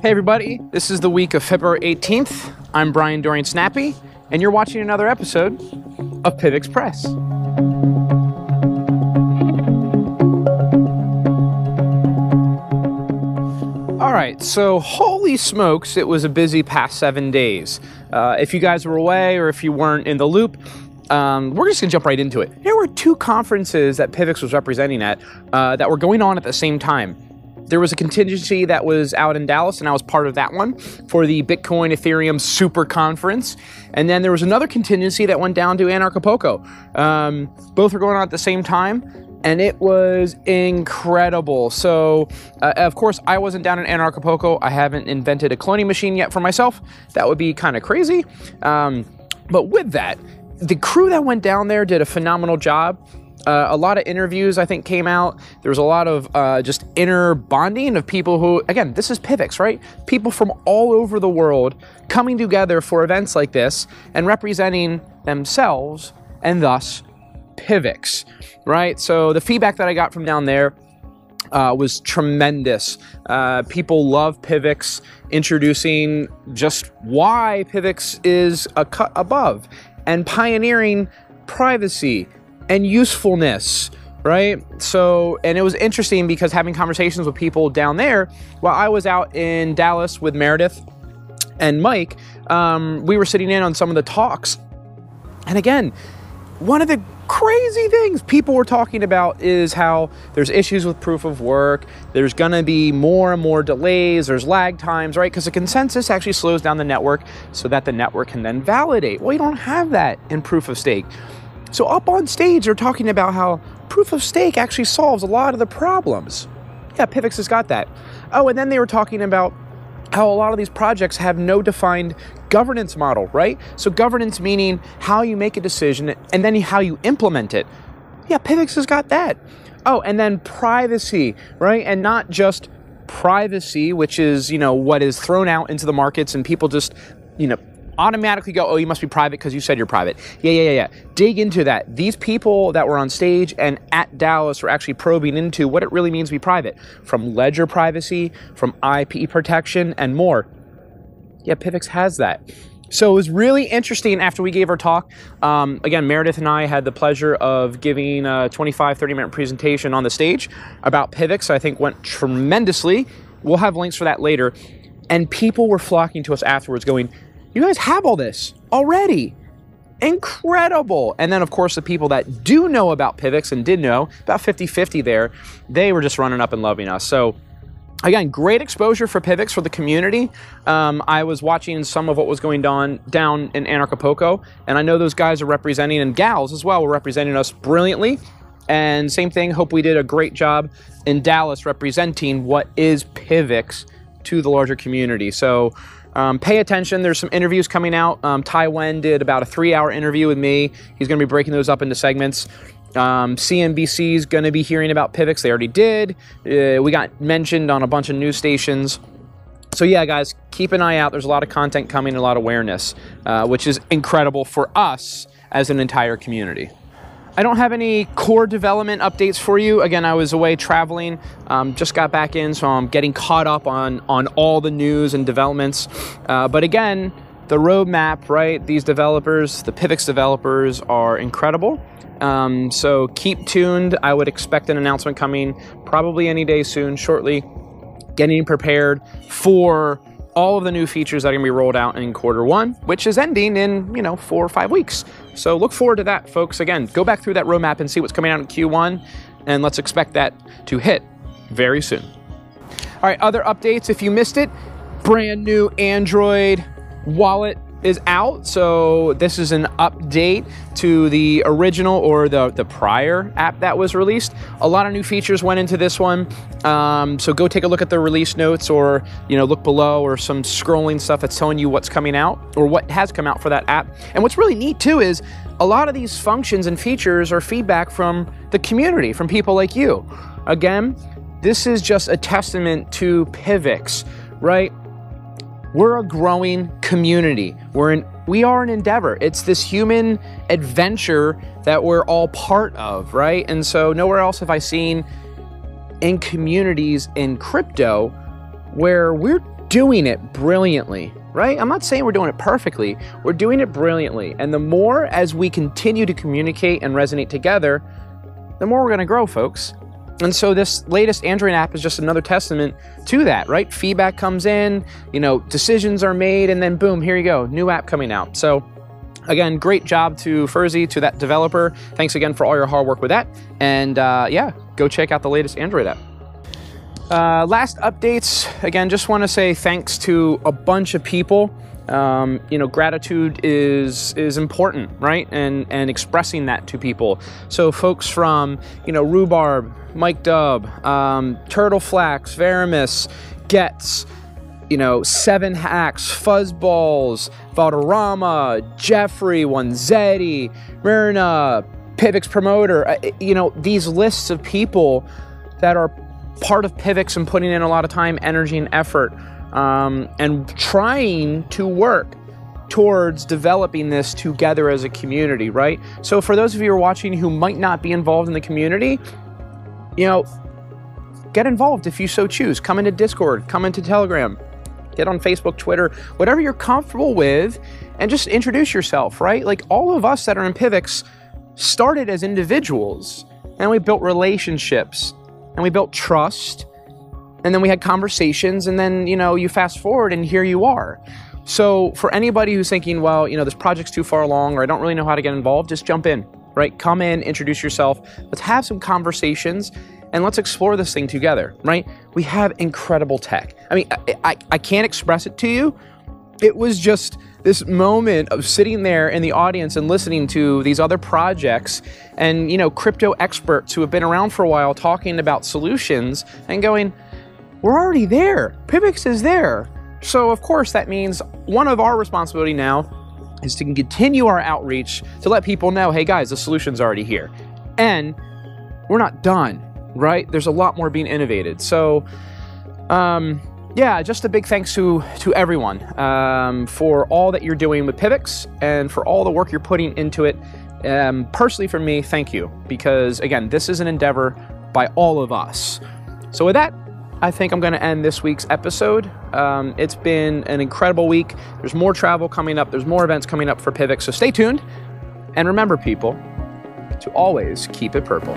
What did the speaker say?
Hey everybody, this is the week of February 18th. I'm Bryan during Snappy, and you're watching another episode of PIVXpress. All right, so holy smokes, it was a busy past 7 days. If you guys were away or if you weren't in the loop, we're just gonna jump right into it. There were two conferences that PIVX was representing at that were going on at the same time. There was a contingency that was out in Dallas, and I was part of that one for the Bitcoin Ethereum Superconference. And then there was another contingency that went down to Anarchapulco. Both were going on at the same time, and it was incredible. So, of course, I wasn't down in Anarchapulco. I haven't invented a cloning machine yet for myself. That would be kind of crazy. But with that, the crew that went down there did a phenomenal job. A lot of interviews, I think, came out. There was a lot of just inner bonding of people who, again, this is PIVX, right? People from all over the world coming together for events like this and representing themselves and thus PIVX, right? So the feedback that I got from down there was tremendous. People love PIVX, introducing just why PIVX is a cut above and pioneering privacy and usefulness, right? So, and it was interesting because having conversations with people down there, while I was out in Dallas with Meredith and Mike, we were sitting in on some of the talks. And again, one of the crazy things people were talking about is how there's issues with proof of work. There's gonna be more and more delays. There's lag times, right? Because the consensus actually slows down the network so that the network can then validate. Well, you don't have that in proof of stake. So up on stage, they're talking about how proof of stake actually solves a lot of the problems. Yeah, PIVX has got that. Oh, and then they were talking about how a lot of these projects have no defined governance model, right? So governance meaning how you make a decision and then how you implement it. Yeah, PIVX has got that. Oh, and then privacy, right? And not just privacy, which is, you know, what is thrown out into the markets and people just, you know, automatically go, oh, you must be private because you said you're private. Yeah. Dig into that. These people that were on stage and at Dallas were actually probing into what it really means to be private, from ledger privacy, from IP protection, and more. Yeah, PIVX has that. So it was really interesting after we gave our talk. Again, Meredith and I had the pleasure of giving a 25, 30-minute presentation on the stage about PIVX. I think went tremendously. We'll have links for that later. And people were flocking to us afterwards going, you guys have all this already. Incredible. And then, of course, the people that do know about PIVX and did know, about 50-50 there, they were just running up and loving us. So, again, great exposure for PIVX for the community. I was watching some of what was going on down in Anarchapulco, and I know those guys are representing, and gals as well, were representing us brilliantly. And same thing, hope we did a great job in Dallas representing what is PIVX to the larger community. So, pay attention. There's some interviews coming out. Tai Wen did about a 3-hour interview with me. He's going to be breaking those up into segments. CNBC is going to be hearing about PIVX. They already did. We got mentioned on a bunch of news stations. So yeah, guys, keep an eye out. There's a lot of content coming, a lot of awareness, which is incredible for us as an entire community. I don't have any core development updates for you. Again, I was away traveling, just got back in, so I'm getting caught up on all the news and developments. But again, the roadmap, right? These developers, the PIVX developers are incredible. So keep tuned. I would expect an announcement coming probably any day soon, shortly. Getting prepared for all of the new features that are going to be rolled out in Q1, which is ending in, 4 or 5 weeks. So look forward to that, folks. Again, go back through that roadmap and see what's coming out in Q1, and let's expect that to hit very soon. All right, other updates. If you missed it, brand new Android wallet is out. So this is an update to the original or the prior app that was released. A lot of new features went into this one. So go take a look at the release notes, or look below, or some scrolling stuff that's telling you what's coming out or what has come out for that app. And what's really neat too is a lot of these functions and features are feedback from the community, from people like you. Again, this is just a testament to PIVX, right? We're a growing community. We are an endeavor. It's this human adventure that we're all part of, right? And so nowhere else have I seen in communities in crypto where we're doing it brilliantly, right? I'm not saying we're doing it perfectly. We're doing it brilliantly. And the more as we continue to communicate and resonate together, the more we're going to grow, folks. And so this latest Android app is just another testament to that, right? Feedback comes in, you know, decisions are made, and then boom, here you go, new app coming out. So again, great job to Furzy, to that developer. Thanks again for all your hard work with that. And yeah, go check out the latest Android app. Last updates, again, just want to say thanks to a bunch of people. You know, gratitude is important, right? And expressing that to people. So folks from, you know, Rhubarb, Mike Dub, Turtleflax, Veramis, Getz, you know, 7 Hacks, Fuzzballs, Valderrama, Jeffrey, Onezetti, Myrna, PIVX Promoter, you know, these lists of people that are part of PIVX and putting in a lot of time, energy, and effort, and trying to work towards developing this together as a community, right? So for those of you who are watching who might not be involved in the community, you know, get involved if you so choose. Come into Discord, come into Telegram, get on Facebook, Twitter, whatever you're comfortable with, and just introduce yourself, right? Like all of us that are in PIVX started as individuals, and we built relationships, and we built trust, and then we had conversations, and then, you know, you fast forward and here you are. So for anybody who's thinking, well, you know, this project's too far along, or I don't really know how to get involved, just jump in, right? Come in, introduce yourself. Let's have some conversations, and let's explore this thing together, right? We have incredible tech. I mean, I can't express it to you. It was just this moment of sitting there in the audience and listening to these other projects and, you know, crypto experts who have been around for a while talking about solutions and going, we're already there. PIVX is there. So of course that means one of our responsibility now is to continue our outreach to let people know, hey guys, the solution's already here. And we're not done, right? There's a lot more being innovated. So, yeah, just a big thanks to everyone for all that you're doing with PIVX and for all the work you're putting into it. Personally, for me, thank you, because again, this is an endeavor by all of us. So with that, I think I'm going to end this week's episode. It's been an incredible week. There's more travel coming up. There's more events coming up for PIVX, so stay tuned. And remember, people, to always keep it purple.